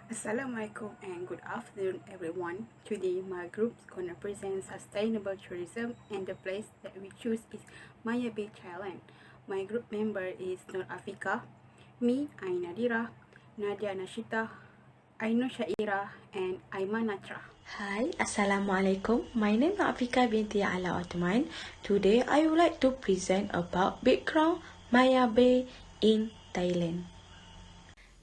Assalamualaikum and good afternoon everyone. Today my group's gonna present sustainable tourism and the place that we choose is Maya Bay, Thailand. My group member is Nur Afika, me, Aina Dira, Nadia Nashita, Aino Shaira and Aiman Natra. Hi, Assalamualaikum. My name is Afika binti Ala Othman. Today I would like to present about background Maya Bay in Thailand.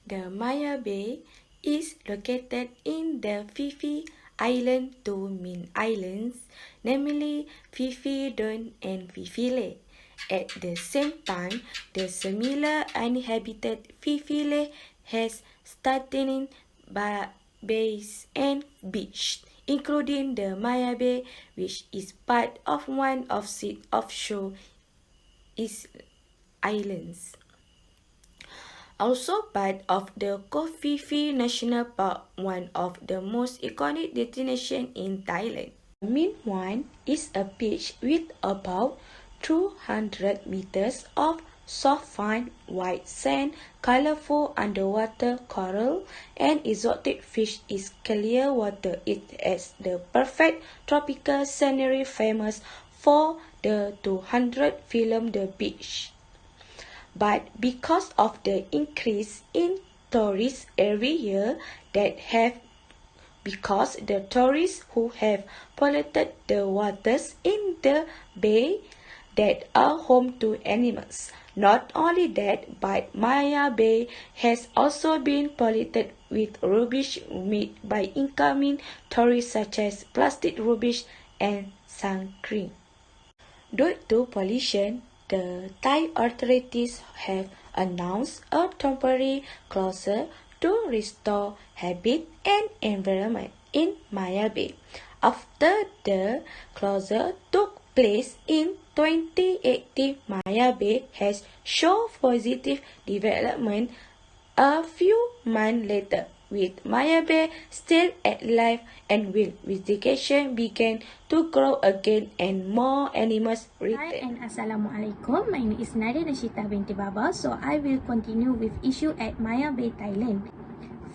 The Maya Bay is located in the Phi Island, two main islands, namely Phi Don and Phi Le. At the same time, the similar uninhabited Phi Le has stunning bays and beaches, including the Maya Bay, which is part of one of the offshore islands. Also part of the Koh Phi Phi National Park, one of the most iconic destinations in Thailand. The main one is a beach with about 200 meters of soft fine white sand, colorful underwater coral, and exotic fish in clear water. It has the perfect tropical scenery famous for the 200 film The Beach. But because of the increase in tourists every year because the tourists who have polluted the waters in the bay that are home to animals. Not only that, but Maya Bay has also been polluted with rubbish made by incoming tourists such as plastic rubbish and sunscreen. Due to pollution, the Thai authorities have announced a temporary closure to restore habitat and environment in Maya Bay. After the closure took place in 2018, Maya Bay has shown positive development a few months later, with Maya Bay still alive and will vegetation began to grow again and more animals return. Hi and Assalamualaikum. My name is Nadia Nashita binti Baba. So I will continue with issue at Maya Bay, Thailand.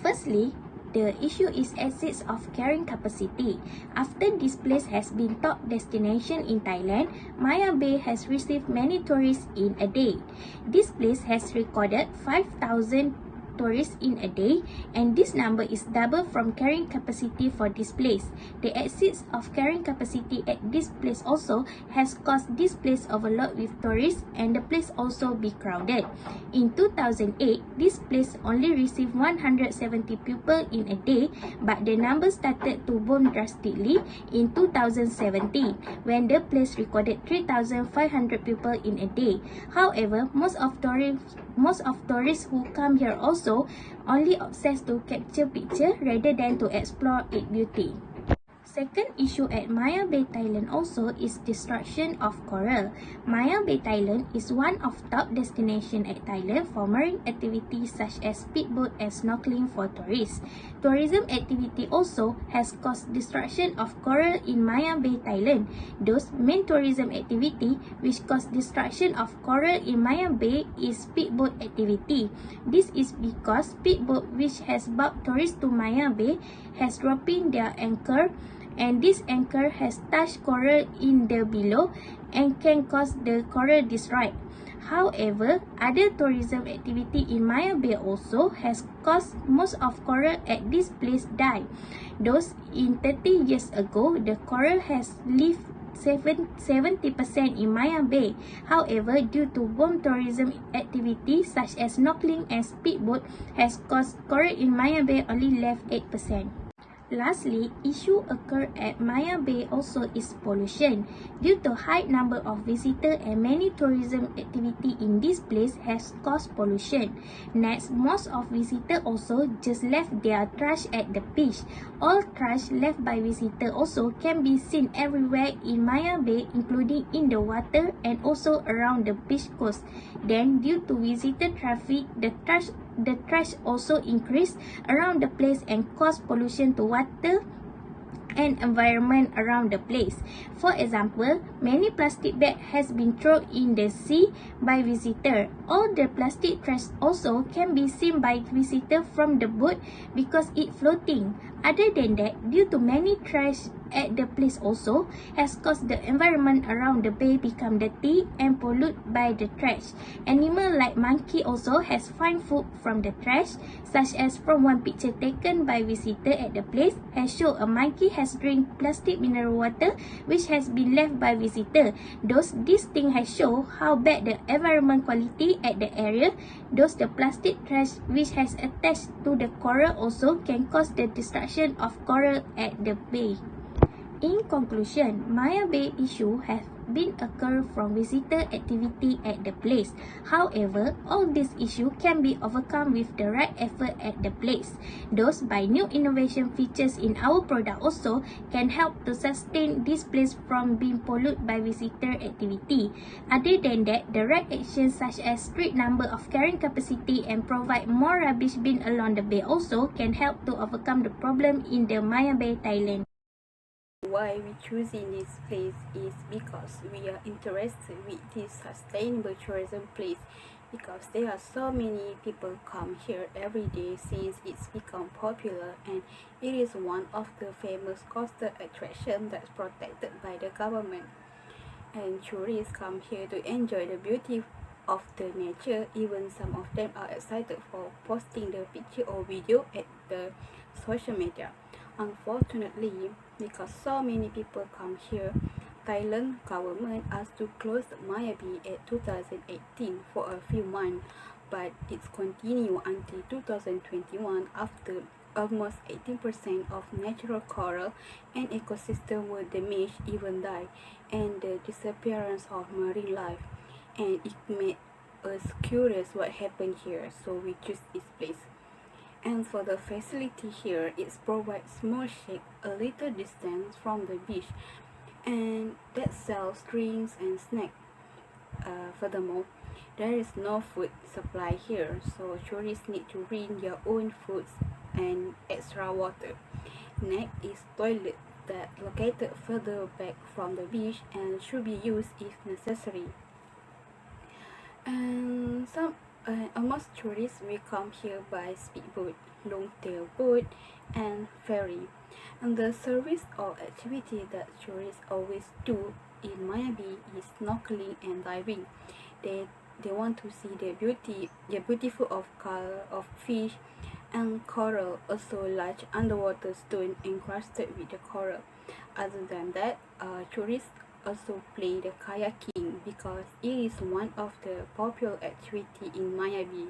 Firstly, the issue is assets of carrying capacity. After this place has been top destination in Thailand, Maya Bay has received many tourists in a day. This place has recorded 5,000 tourists in a day, and this number is double from carrying capacity for this place. The exceeds of carrying capacity at this place also has caused this place overload with tourists and the place also be crowded. In 2008, this place only received 170 people in a day, but the number started to boom drastically in 2017 when the place recorded 3,500 people in a day. However, most of tourists who come here also only obsessed to capture picture rather than to explore its beauty. Second issue at Maya Bay, Thailand also is destruction of coral. Maya Bay, Thailand is one of top destination at Thailand for marine activities such as speedboat and snorkeling for tourists. Tourism activity also has caused destruction of coral in Maya Bay, Thailand. Those main tourism activity which cause destruction of coral in Maya Bay is speedboat activity. This is because speedboat which has brought tourists to Maya Bay has dropping their anchor, and this anchor has touched coral in the below and can cause the coral destroyed. However, other tourism activity in Maya Bay also has caused most of coral at this place die. Those in 30 years ago, the coral has lived 70% in Maya Bay. However, due to boom tourism activity such as snorkeling and speedboat has caused coral in Maya Bay only left 8%. Lastly, issue occur at Maya Bay also is pollution. Due to high number of visitors and many tourism activity in this place has caused pollution. Next, most of visitors also just left their trash at the beach. All trash left by visitors also can be seen everywhere in Maya Bay, including in the water and also around the beach coast. Then, due to visitor traffic, the trash also increased around the place and caused pollution to water and environment around the place. For example, many plastic bags has been thrown in the sea by visitor. All the plastic trash also can be seen by visitor from the boat because it floating. Other than that, due to many trash at the place also has caused the environment around the bay become dirty and polluted by the trash. Animal like monkey also has find food from the trash, such as from one picture taken by visitor at the place has shown a monkey has drink plastic mineral water which has been left by visitor. This thing has shown how bad the environment quality at the area. The plastic trash which has attached to the coral also can cause the destruction of coral at the bay. In conclusion, Maya Bay issue has been occurred from visitor activity at the place. However, all these issues can be overcome with the right effort at the place. Those by new innovation features in our product also can help to sustain this place from being polluted by visitor activity. Other than that, the right actions such as strict number of carrying capacity and provide more rubbish bin along the bay also can help to overcome the problem in the Maya Bay, Thailand. Why we choosing this place is because we are interested with this sustainable tourism place, because there are so many people come here every day since it's become popular, and it is one of the famous coastal attractions that's protected by the government. And tourists come here to enjoy the beauty of the nature. Even some of them are excited for posting the picture or video at the social media. Unfortunately, because so many people come here, Thailand government asked to close Maya Bay at 2018 for a few months, but it's continued until 2021 after almost 18% of natural coral and ecosystem were damaged, even die, and the disappearance of marine life. And it made us curious what happened here, so we choose this place. And for the facility here, it provides small shack a little distance from the beach, and that sells drinks and snacks. Furthermore, there is no food supply here, so tourists need to bring their own foods and extra water. Next is toilet that located further back from the beach and should be used if necessary. And almost tourists will come here by speedboat, long-tail boat, and ferry. And the service or activity that tourists always do in Maya Bay is snorkeling and diving. They want to see the beautiful of color of fish and coral, also large underwater stone encrusted with the coral. Other than that, tourists also play the kayaking because it is one of the popular activity in Maya Bay.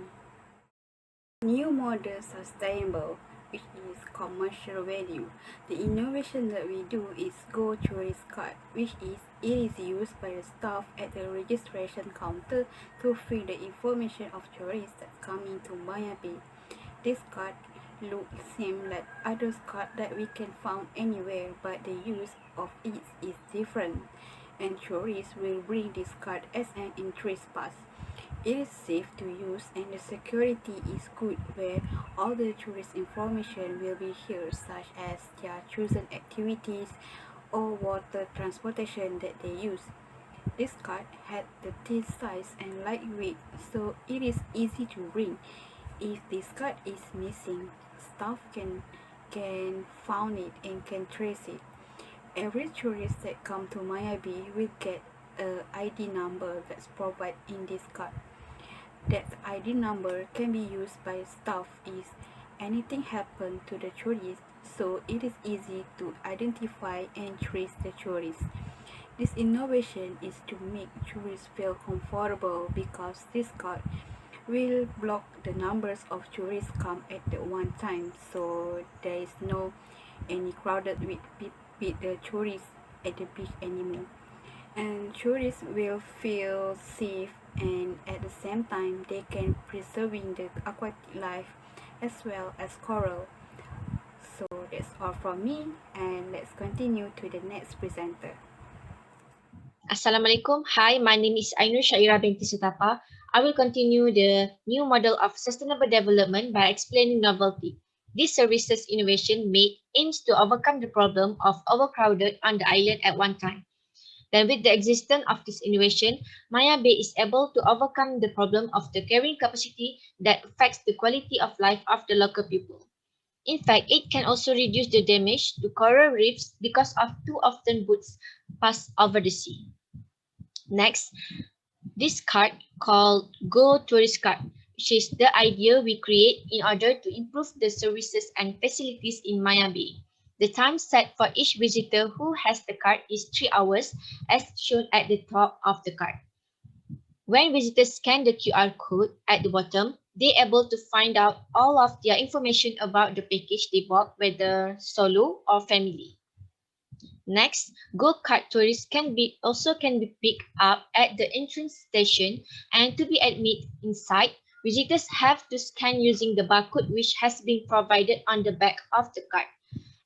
New model sustainable, which is commercial value. The innovation that we do is Go Tourist Card, which is it is used by the staff at the registration counter to fill the information of tourists that come into Maya Bay. This card looks same like other cards that we can find anywhere, but the use of it is different, and tourists will bring this card as an interest pass. It is safe to use and the security is good, where all the tourist information will be here, such as their chosen activities or water transportation that they use. This card had the thin size and lightweight, so it is easy to bring. If this card is missing, staff can find it and can trace it. Every tourist that come to Maya Bay will get a ID number that's provided in this card. That ID number can be used by staff if anything happened to the tourist, so it is easy to identify and trace the tourist. This innovation is to make tourists feel comfortable because this card will block the numbers of tourists come at the one time, so there is no any crowded with the tourists at the beach anymore. And tourists will feel safe, and at the same time they can preserving the aquatic life as well as coral. So that's all from me, and let's continue to the next presenter. Assalamualaikum. Hi, my name is Ainur Syaira binti Sutapa. I will continue the new model of sustainable development by explaining novelty. This services innovation made aims to overcome the problem of overcrowded on the island at one time. Then with the existence of this innovation, Maya Bay is able to overcome the problem of the carrying capacity that affects the quality of life of the local people. In fact, it can also reduce the damage to coral reefs because of too often boats pass over the sea. Next, this card called Go Tourist Card, which is the idea we create in order to improve the services and facilities in Maya Bay. The time set for each visitor who has the card is 3 hours as shown at the top of the card. When visitors scan the QR code at the bottom, they're able to find out all of their information about the package they bought, whether solo or family. Next, Gold Card tourists can be picked up at the entrance station, and to be admitted inside, visitors have to scan using the barcode which has been provided on the back of the card.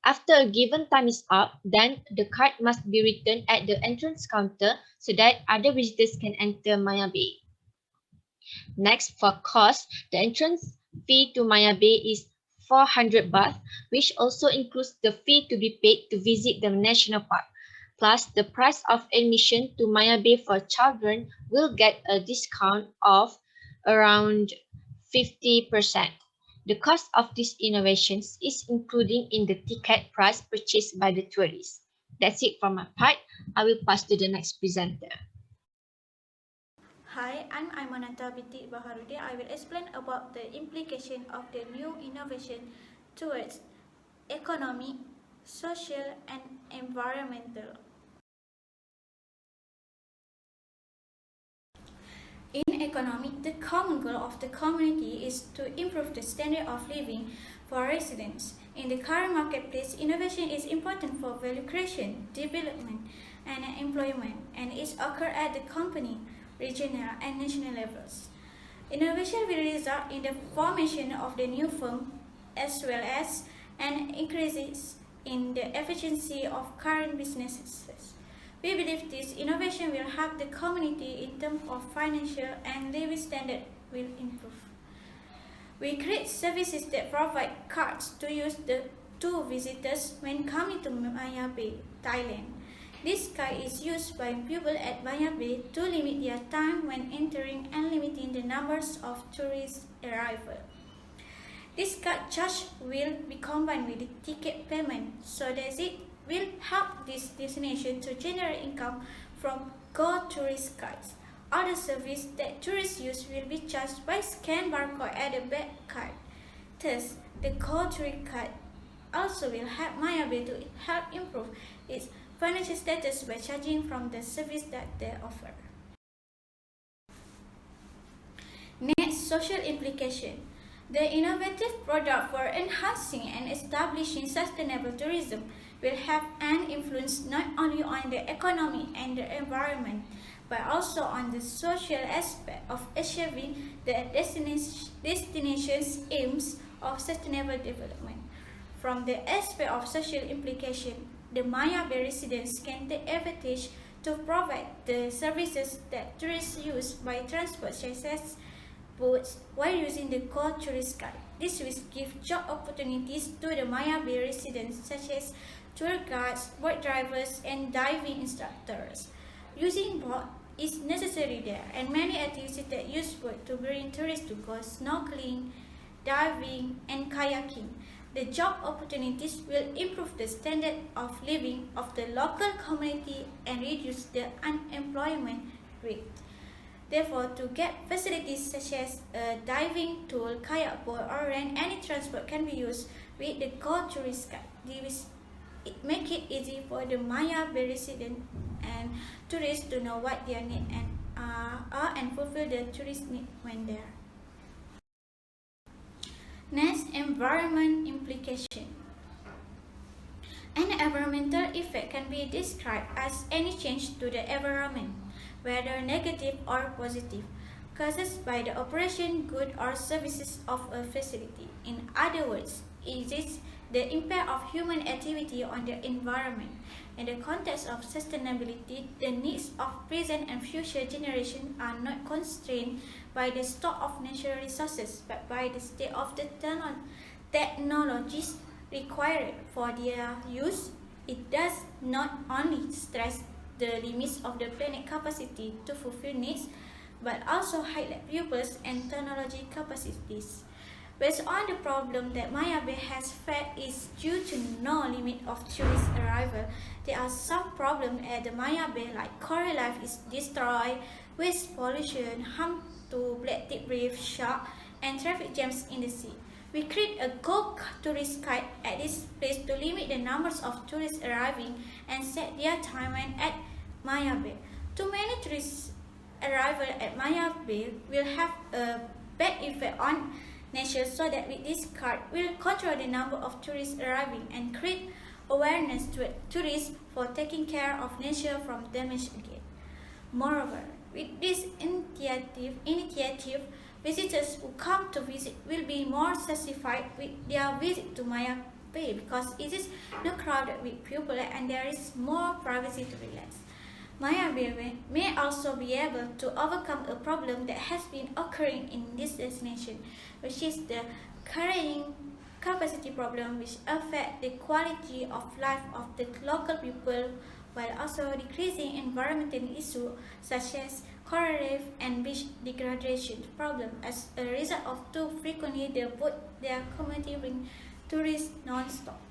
After a given time is up, then the card must be returned at the entrance counter so that other visitors can enter Maya Bay. Next, for cost, the entrance fee to Maya Bay is 400 baht, which also includes the fee to be paid to visit the national park. Plus, the price of admission to Maya Bay for children will get a discount of around 50%. The cost of these innovations is included in the ticket price purchased by the tourists. That's it for my part. I will pass to the next presenter. Hi, I'm Aimanata binti Baharudin. I will explain about the implication of the new innovation towards economic, social, and environmental. In economic, the common goal of the community is to improve the standard of living for residents. In the current marketplace, innovation is important for value creation, development, and employment, and it occurs at the company, regional, and national levels. Innovation will result in the formation of the new firm as well as an increase in the efficiency of current businesses. We believe this innovation will help the community in terms of financial and living standard will improve. We create services that provide cards to use to visitors when coming to Maya Bay, Thailand. This card is used by people at Maya Bay to limit their time when entering and limiting the numbers of tourist arrival. This card charge will be combined with the ticket payment so that it will help this destination to generate income from Go Tourist Cards. Other services that tourists use will be charged by scan barcode at the back card. Thus, the Go Tourist Card also will help Maya Bay to help improve its financial status by charging from the service that they offer. Next, social implication. The innovative product for enhancing and establishing sustainable tourism will have an influence not only on the economy and the environment, but also on the social aspect of achieving the destination's aims of sustainable development. From the aspect of social implication, the Maya Bay residents can take advantage to provide the services that tourists use by transport such as boats while using the Go Tourist Card. This will give job opportunities to the Maya Bay residents such as tour guides, boat drivers, and diving instructors. Using boat is necessary there, and many activities that use boat to bring tourists to go snorkeling, diving, and kayaking. The job opportunities will improve the standard of living of the local community and reduce the unemployment rate. Therefore, to get facilities such as a diving tool, kayak boat, or rent any transport can be used with the Go Tourist Card. It make it easy for the Maya Bay residents and tourists to know what their needs are and fulfill the tourist need when there. Next, environment implication. An environmental effect can be described as any change to the environment, whether negative or positive, caused by the operation, good or services of a facility. In other words, it is the impact of human activity on the environment. In the context of sustainability, the needs of present and future generations are not constrained by the stock of natural resources, but by the state of the technologies required for their use, it does not only stress the limits of the planet capacity to fulfill needs, but also highlight pupils and technology capacities. Based on the problem that Maya Bay has faced is due to no limit of tourist arrival, there are some problems at the Maya Bay like coral life is destroyed, waste pollution, harm to black-tip reef, shark, and traffic jams in the sea. We create a go tourist guide at this place to limit the numbers of tourists arriving and set their timeline at Maya Bay. Too many tourists arrival at Maya Bay will have a bad effect on nature, so that with this card will control the number of tourists arriving and create awareness to tourists for taking care of nature from damage again. Moreover, with this initiative, visitors who come to visit will be more satisfied with their visit to Maya Bay because it is not crowded with people and there is more privacy to relax. Maya Bay may also be able to overcome a problem that has been occurring in this destination, which is the carrying capacity problem, which affects the quality of life of the local people while also decreasing environmental issues such as coral reef and beach degradation problem. As a result of too frequently their community bring tourists non-stop.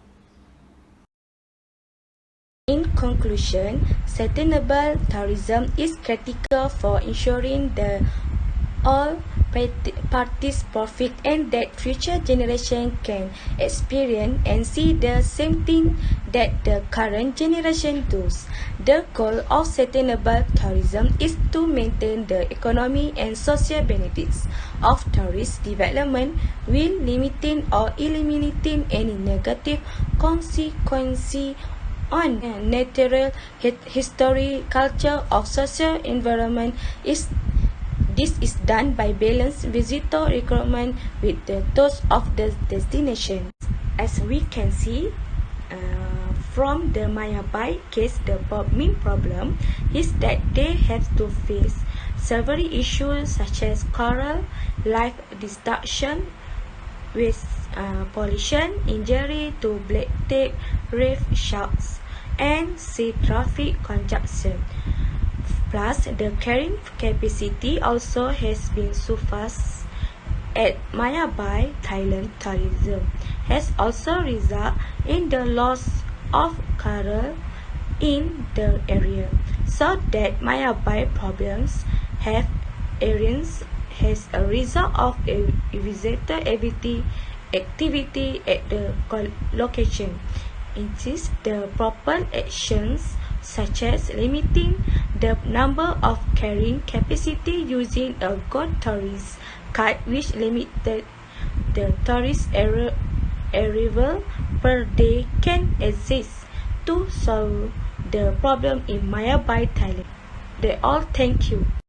In conclusion, sustainable tourism is critical for ensuring that all parties profit and that future generations can experience and see the same thing that the current generation does. The goal of sustainable tourism is to maintain the economy and social benefits of tourist development while limiting or eliminating any negative consequences on natural history, culture, or social environment. This is done by balancing visitor requirement with the those of the destination. As we can see from the Maya Bay case, the main problem is that they have to face several issues such as coral life destruction, waste pollution, injury to black-tip reef sharks, and sea traffic congestion. Plus, the carrying capacity also has been surpassed at Maya Bay. Thailand tourism has also resulted in the loss of coral in the area, so that Maya Bay problems have arisen as a result of a visitor activity at the location. It is the proper actions such as limiting the number of carrying capacity using a good tourist guide which limited the tourist arrival per day can exist to solve the problem in Maya Bay, Thailand. They all thank you.